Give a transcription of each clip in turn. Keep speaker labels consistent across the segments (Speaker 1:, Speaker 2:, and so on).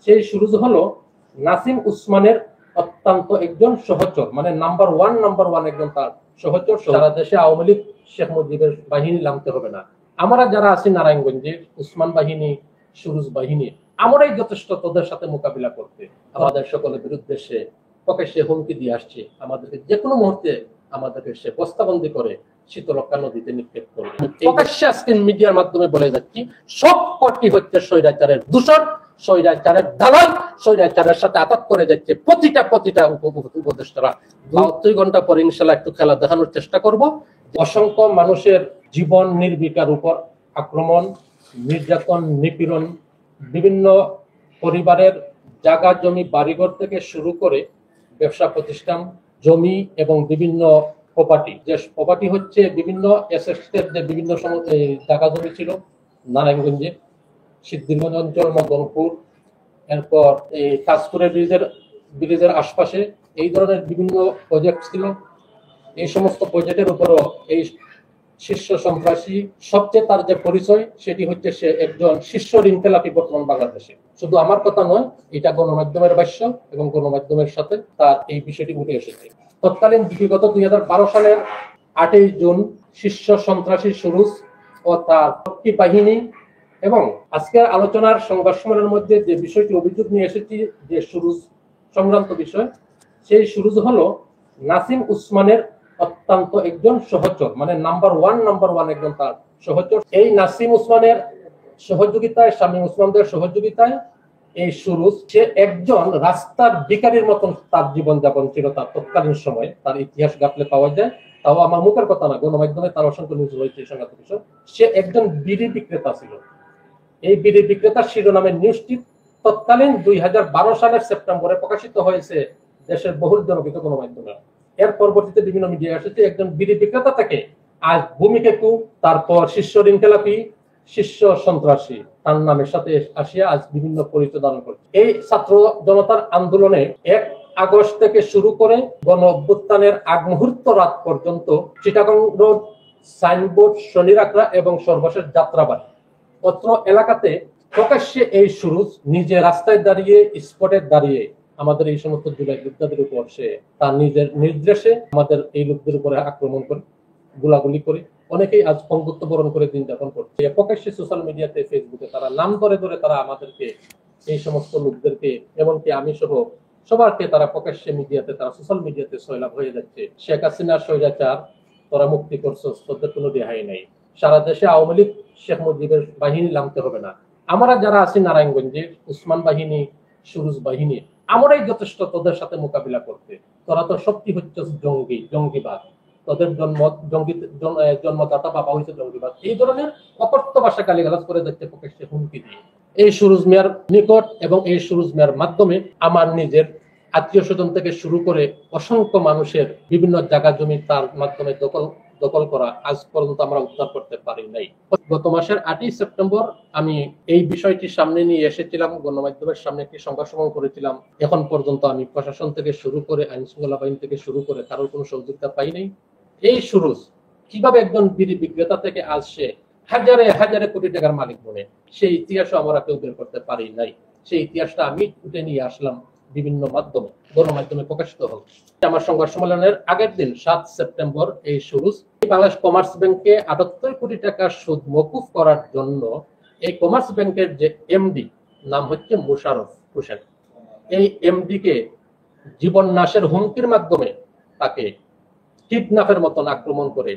Speaker 1: সেই সুরুজ হলো নাসিম উসমানের অত্যন্ত একজন সহচর, মানে নাম্বার ওয়ান একজন তার সহচর। সারা দেশে আওয়ামী লীগ শেখ মুজিবের বাহিনী নামতে হবে না, আমরা যারা আছি নারায়ণগঞ্জে উসমান বাহিনী, সুরুজ বাহিনী, আমরাই যথেষ্ট তোদের সাথে মোকাবিলা করতে। আমাদের সকলের বিরুদ্ধে সে প্রকাশ্যে হুমকি দিয়ে আসছে, আমাদেরকে যে কোনো মুহূর্তে আমাদেরকে সে বস্তাবন্দি করে শীতলক্ষা নদীতে নিক্ষেপ করবে। প্রকাশ্যে আজকে মিডিয়ার মাধ্যমে বলে যাচ্ছি, সব কটি হচ্ছে স্বৈরাচারের দূষণ, স্বৈরাচারের দালাল, স্বৈরাচারের সাথে আঘাত করে যাচ্ছে প্রতিটা উপদেষ্টারা। ২ ঘন্টা পরে ইনশাল্লাহ একটু খেলা দেখানোর চেষ্টা করব। অসংখ্য মানুষের জীবন নির্বিকার উপর আক্রমণ, নির্যাতন, নিপীড়ন, বিভিন্ন পরিবারের জায়গা জমি বাড়িঘর থেকে শুরু করে ব্যবসা প্রতিষ্ঠান, জমি এবং বিভিন্ন প্রপার্টি, যে প্রপার্টি হচ্ছে বিভিন্ন এসেটের যে বিভিন্ন জায়গা জমি ছিল নারায়ণগঞ্জে, সিদ্ধিরগঞ্জ অঞ্চল, মদনপুর, এরপর এই কাজপুরের ব্রিজের আশপাশে এই ধরনের বিভিন্ন প্রজেক্ট ছিল। এই সমস্ত প্রজেক্টের উপরও এই শীর্ষ সন্ত্রাসী, সবচেয়ে তার যে পরিচয় সেটি হচ্ছে সে একজন শীর্ষ ঋণখেলাপি বর্তমান বাংলাদেশে। শুধু আমার কথা নয়, এটা গণমাধ্যমের ভাষ্য এবং গণমাধ্যমের সাথে তার এই বিষয়টি উঠে এসেছে। তৎকালীন বিগত 2012 সালের 8ই জুন শীর্ষ সন্ত্রাসী সুরুজ ও তার শক্তি বাহিনী এবং আজকের আলোচনার সংবাদ সম্মেলনের মধ্যে যে বিষয়টি অভিযোগ নিয়ে এসেছি, যে সুরুজ সংক্রান্ত বিষয়, সেই সুরুজ হলো নাসিম উসমানের অত্যন্ত একজন সহচর, মানে নাম্বার ওয়ান একজন তার সহচর। এই নাসিম উসমানের সহযোগিতায়, শামীম উসমানদের সহযোগিতায় এই সুরুজ, সে একজন রাস্তার ভিখারির মতন তার জীবনযাপন ছিল তার তৎকালীন সময়। তার ইতিহাস ঘাটলে পাওয়া যায়, তাও আমার মুখের কথা না, গণমাধ্যমে তার অসংখ্য নিউজ রয়েছে এই সংক্রান্ত বিষয়। সে একজন বিড়ি বিক্রেতা ছিল। এই বিড়ি বিক্রেতার শিরোনামের নিউজটি তৎকালীন 2012 সালের সেপ্টেম্বরে প্রকাশিত হয়েছে দেশের বহুল জনপ্রিয় গণমাধ্যমে। এর পরবর্তীতে বিভিন্ন মিডিয়া এসেছে একজন বিড়ি বিক্রেতা থেকে আজ ভূমিকেতু, তারপর শীর্ষ ঋণখেলাপি, শীর্ষ সন্ত্রাসী, তার নামের সাথে আসিয়া আজ বিভিন্ন পরিচয় ধারণ করছে। এই ছাত্র জনতার আন্দোলনে 1 আগস্ট থেকে শুরু করে গণ অভ্যুত্থানের আগ মুহূর্ত রাত পর্যন্ত চিটাগং রোড, সাইনবোর্ড, শনিরাকড়া এবং সর্বশেষ যাত্রাবাড়ি অত্র এলাকাতে প্রকাশ্যে এই সুরুজ নিজে রাস্তায় দাঁড়িয়ে, স্পটে দাঁড়িয়ে আমাদের এই সমস্ত জুলাই যোদ্ধাদের উপর সে তার নিজের নির্দেশে আমাদের এই লোকদের উপরে আক্রমণ করে, গোলাগুলি করে, অনেকেই আজ পঙ্গুত্ব বরণ করে দিন যাপন করছে। প্রকাশ্যে সোশ্যাল মিডিয়াতে, ফেসবুকে তারা নাম ধরে তারা আমাদেরকে, এই সমস্ত লোকদেরকে, এমনকি আমি সহ সবারকে তারা প্রকাশ্যে মিডিয়াতে, তারা সোশ্যাল মিডিয়াতে সয়লাভ হয়ে যাচ্ছে। শেখ হাসিনার স্বৈরাচার তোরা মুক্তি করছো, তোদের কোনো রেহাই নাই। সারা দেশে আওয়ামী লীগ শেখ মুজিবের বাহিনী নামতে হবে না, আমরা যারা আছি নারায়ণগঞ্জে উসমান বাহিনী, সুরুজ বাহিনী, আমরাই যথেষ্ট তোদের সাথে মোকাবিলা করতে। তোরা তো সত্যি হচ্ছে জঙ্গিবাদ, তোদের জন্মদাতা বাবা হয়েছে জঙ্গিবাদ, এই ধরনের অকথ্য ভাষা গালিগালাজ করে যাচ্ছে প্রকাশ্যে হুমকি দিয়ে। এই সুরুজ মিয়ার নিকট এবং এই সুরুজ মিয়ার মাধ্যমে আমার নিজের আত্মীয় স্বজন থেকে শুরু করে অসংখ্য মানুষের বিভিন্ন জায়গা জমি তার মাধ্যমে দখল করা আজ পর্যন্ত আমরা উদ্ধার করতে পারি নাই। গত মাসের 8ই সেপ্টেম্বর আমি এই বিষয়টি সামনে নিয়ে এসেছিলাম, গণমাধ্যমের সামনে একটি সংবাদ সম্মেলন করেছিলাম। এখন পর্যন্ত আমি প্রশাসন থেকে শুরু করে, আইন শৃঙ্খলা বাহিনী থেকে শুরু করে কারোর কোনো সহযোগিতা পাই নাই। এই সুরুজ কিভাবে একজন বিড়ি বিক্রেতা থেকে আজ সে হাজারে কোটি টাকার মালিক বনে, সেই ইতিহাসও আমরা কেউ বের করতে পারি নাই। সেই ইতিহাসটা আমি উঠে নিয়ে আসলাম বিভিন্ন মাধ্যমে, গণমাধ্যমে প্রকাশিত হোক। আমার সংবাদ সম্মেলনের আগের দিন 7 সেপ্টেম্বর এই সুরুজ বাংলাদেশ কমার্স ব্যাংকে 78 কোটি টাকার সুদ মওকুফ করার জন্য এই কমার্স ব্যাংকের যে এমডি, নাম হচ্ছে মোশাররফ হোসেন, এই এমডি কে জীবন নাশের হুমকির মাধ্যমে তাকে কিডন্যাপের মতন আক্রমণ করে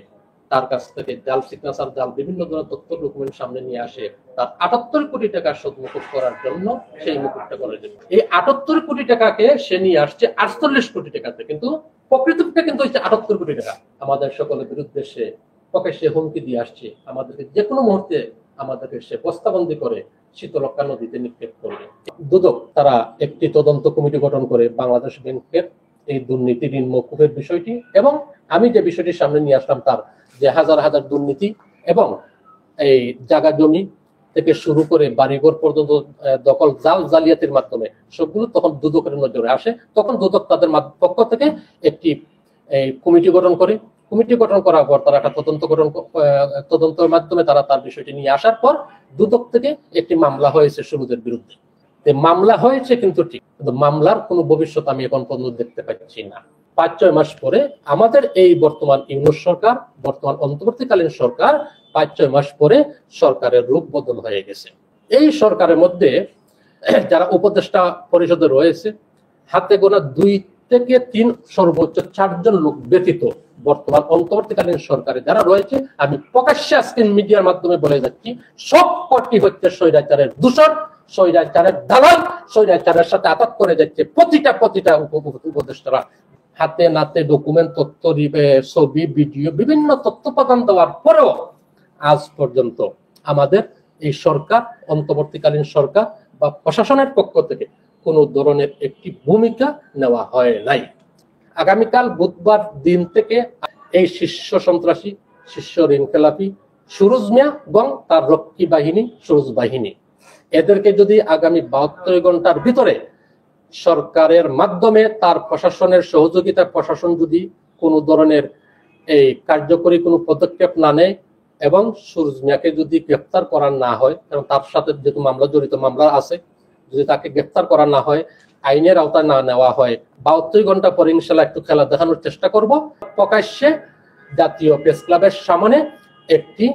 Speaker 1: তার কাছ থেকে জাল সিগনেচার, জাল বিভিন্ন ধরনের তথ্য ডকুমেন্ট সামনে নিয়ে আসে তার 78 কোটি টাকা সুদ মওকুফ করার জন্য, সেই মওকুফটা করার জন্য। এই 78 কোটি টাকাকে সে নিয়ে আসছে 48 কোটি টাকাতে, কিন্তু প্রকৃতটা কিন্তু হচ্ছে 78 কোটি টাকা। আমাদের সকলের বিরুদ্ধে সে প্রকাশ্যে হুমকি দিয়ে আসছে, আমাদেরকে যে কোনো মুহূর্তে আমাদেরকে সে বস্তাবন্দি করে শীতলক্ষা নদীতে নিক্ষেপ করবে। দুদক তারা একটি তদন্ত কমিটি গঠন করে বাংলাদেশ ব্যাংকের এই দুর্নীতি, ঋণ মওকুফের বিষয়টি এবং আমি যে বিষয়টি সামনে নিয়ে আসলাম তার যে হাজার দুর্নীতি এবং এই জায়গা জমি থেকে শুরু করে বাড়িঘর পর্যন্ত দখল, জালিয়াতির মাধ্যমে সবগুলো তখন দুদকের নজরে আসে। তখন দুদক তাদের পক্ষ থেকে একটি কমিটি গঠন করে। কমিটি গঠন করার পর তারা একটা তদন্তের মাধ্যমে তারা তার বিষয়টি নিয়ে আসার পর দুদক থেকে একটি মামলা হয়েছে সুরুজের বিরুদ্ধে। মামলা হয়েছে কিন্তু ঠিক, কিন্তু মামলার কোনো ভবিষ্যৎ আমি এখন পর্যন্ত দেখতে পাচ্ছি না। 5-6 মাস পরে আমাদের এই বর্তমান ইউনূস সরকার, বর্তমান অন্তর্বর্তীকালীন সরকার, 5-6 মাস পরে সরকারের রূপ বদল হয়ে গেছে। এই সরকারের মধ্যে যারা উপদেষ্টা পরিষদে রয়েছে, হাতে গোনা 2 থেকে 3 সর্বোচ্চ 4 জন লোক ব্যতীত বর্তমান অন্তর্বর্তীকালীন সরকারে যারা রয়েছে, আমি প্রকাশ্যে আজকে মিডিয়ার মাধ্যমে বলে যাচ্ছি, সব কটি হচ্ছে স্বৈরাচারের দূষণ, স্বৈরাচারের দালাল, স্বৈরাচারের সাথে আঘাত করে যাচ্ছে প্রতিটা উপদেষ্টারা। হাতে নাতে ডকুমেন্ট, তথ্য, ছবি, ভিডিও, বিভিন্ন তথ্য প্রদান দেওয়ার পরেও আজ পর্যন্ত আমাদের এই সরকার, অন্তর্বর্তীকালীন সরকার বা প্রশাসনের পক্ষ থেকে কোন ধরনের একটি ভূমিকা নেওয়া হয় নাই। আগামীকাল বুধবার দিন থেকে এই শীর্ষ সন্ত্রাসী, শীর্ষ ঋণখেলাপি সুরুজ মিয়া এবং তার রক্ষী বাহিনী, সুরুজ বাহিনী, এদেরকে যদি আগামী 72 ঘন্টার ভিতরে সরকারের মাধ্যমে তার প্রশাসনের সহযোগিতা, প্রশাসন যদি কোনো ধরনের এই কার্যকরী কোনো পদক্ষেপ না নেয় এবং সুরুজ মিয়াকে যদি গ্রেফতার করা না হয়, কারণ তার সাথে যেহেতু মামলা জড়িত, মামলা আছে, যদি তাকে গ্রেফতার করা না হয়, আইনের আওতায় না নেওয়া হয়, 72 ঘন্টা পরে ইনশাল্লাহ একটু খেলা দেখানোর চেষ্টা করব। প্রকাশ্যে জাতীয় প্রেস ক্লাবের সামনে একটি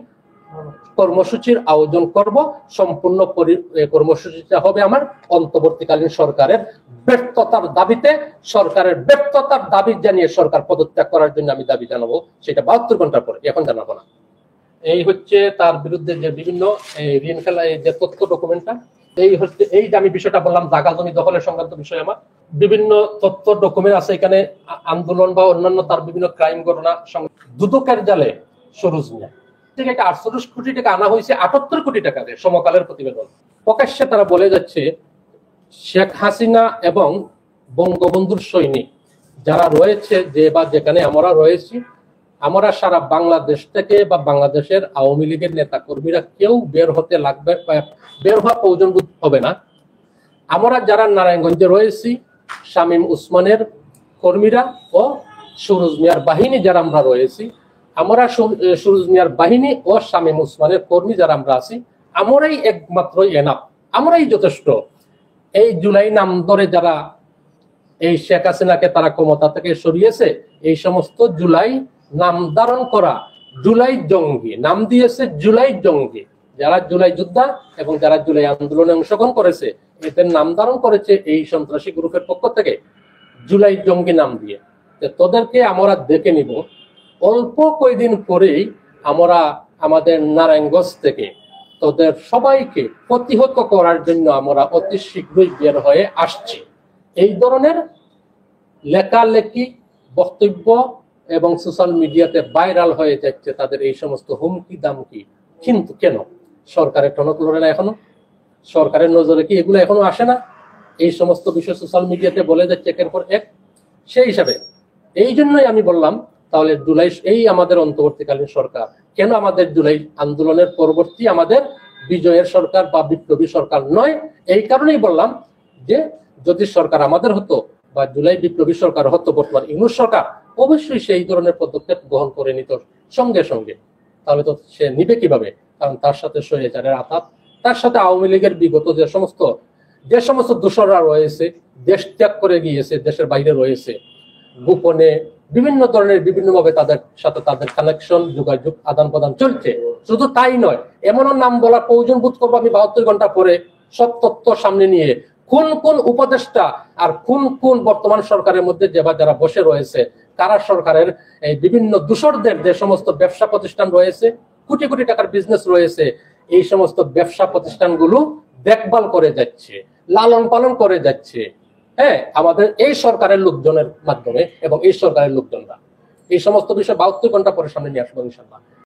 Speaker 1: কর্মসূচির আয়োজন করব। সম্পূর্ণ কর্মসূচিটা হবে আমার অন্তর্বর্তীকালীন সরকারের ব্যর্থতার দাবিতে, সরকারের ব্যর্থতার দাবি জানিয়ে সরকার পদত্যাগ করার জন্য আমি দাবি জানাবো। সেটা 72 ঘন্টা পরে, এখন জানাবো না। এই হচ্ছে তার বিরুদ্ধে যে বিভিন্ন ঋণ খেলা যে তথ্য ডকুমেন্টটা, এই হচ্ছে এই যে আমি বিষয়টা বললাম, জায়গা জমি দখলের সংক্রান্ত বিষয়, আমার বিভিন্ন তথ্য ডকুমেন্ট আছে এখানে, আন্দোলন বা অন্যান্য তার বিভিন্ন ক্রাইম ঘটনা, দুদকের জালে সুরুজ মিয়া থেকে 48 কোটি টাকা আনা হয়েছে 78 কোটি টাকা দিয়ে, সমকালের প্রতিবেদন। প্রকাশ্যে তারা বলে যাচ্ছে শেখ হাসিনা এবং বঙ্গবন্ধুর সৈনিক যারা রয়েছে, যে বা যেখানে আমরা রয়েছি, আমরা সারা বাংলাদেশ থেকে বা বাংলাদেশের আওয়ামী লীগের নেতা কর্মীরা কেউ বের হতে লাগবে, বের হওয়া প্রয়োজন হবে না। আমরা যারা নারায়ণগঞ্জে রয়েছি, শামীম ওসমানের কর্মীরা ও সুরুজ মিয়ার বাহিনী যারা আমরা রয়েছি, আমরা সুরুজ মিয়ার বাহিনী ও শামীম ওসমানের কর্মী যারা আমরা আছি, আমরাই একমাত্র এনাফ, আমরাই যথেষ্ট। এই জুলাই নাম ধরে যারা এই শেখ হাসিনাকে তারা ক্ষমতা থেকে সরিয়েছে, এই সমস্ত জুলাই নাম ধারণ করা জুলাই জঙ্গি, নাম দিয়েছে জুলাই জঙ্গি, যারা জুলাই যোদ্ধা এবং যারা জুলাই আন্দোলনে অংশগ্রহণ করেছে, এদের নাম ধারণ করেছে এই সন্ত্রাসী গ্রুপের পক্ষ থেকে জুলাই জঙ্গি নাম দিয়ে। তোদেরকে আমরা দেখে নিব। অল্প কয়েকদিন পরেই আমরা আমাদের নারায়ণগঞ্জ থেকে তোদের সবাইকে প্রতিহত করার জন্য আমরা অতি শীঘ্রই বের হয়ে আসছি। এই ধরনের লেখালেখি, বক্তব্য এবং সোশ্যাল মিডিয়াতে ভাইরাল হয়ে যাচ্ছে তাদের এই সমস্ত হুমকি দামকি। কিন্তু কেন সরকারের টনক লড়ে না? এখনো সরকারের নজরে কি এগুলো এখনো আসে না? এই সমস্ত বিষয় সোশ্যাল মিডিয়াতে বলে যাচ্ছে একের পর এক। সেই হিসাবে এই জন্যই আমি বললাম, তাহলে জুলাই, এই আমাদের অন্তর্বর্তীকালীন সরকার কেন আমাদের জুলাই আন্দোলনের পরবর্তী আমাদের বিজয়ের সরকার বা বিপ্লবী সরকার নয়? এই কারণেই বললাম যে যদি সরকার আমাদের হতো বা জুলাই বিপ্লবী সরকার হতো, বর্তমান ইউনূস সরকার, অবশ্যই সেই ধরনের পদক্ষেপ গ্রহণ করে নিত সঙ্গে সঙ্গে। তাহলে তো সে নিবে কিভাবে? কারণ তার সাথে স্বৈরাচারের আঘাত, তার সাথে আওয়ামী লীগের বিগত যে সমস্ত দোসররা রয়েছে, দেশ ত্যাগ করে গিয়েছে, দেশের বাইরে রয়েছে, গোপনে বিভিন্ন ধরনের বিভিন্নভাবে তাদের সাথে তাদের কানেকশন, যোগাযোগ, আদান প্রদান চলছে। শুধু তাই নয়, এমনও নাম বলার প্রয়োজন বোধ করবো আমি 72 ঘন্টা পরে সব তথ্য সামনে নিয়ে, কোন কোন উপদেষ্টা আর কোন কোন বর্তমান সরকারের মধ্যে যারা বসে রয়েছে, কারা সরকারের এই বিভিন্ন দূষরদের যে সমস্ত ব্যবসা প্রতিষ্ঠান রয়েছে, কোটি কোটি টাকার বিজনেস রয়েছে, এই সমস্ত ব্যবসা প্রতিষ্ঠানগুলো দেখভাল করে যাচ্ছে, লালন পালন করে যাচ্ছে, হ্যাঁ, আমাদের এই সরকারের লোকজনের মাধ্যমে। এবং এই সরকারের লোকজনরা এই সমস্ত বিষয় 72 ঘন্টা পরে সামনে নিয়ে আসবো ইনশাল্লাহ।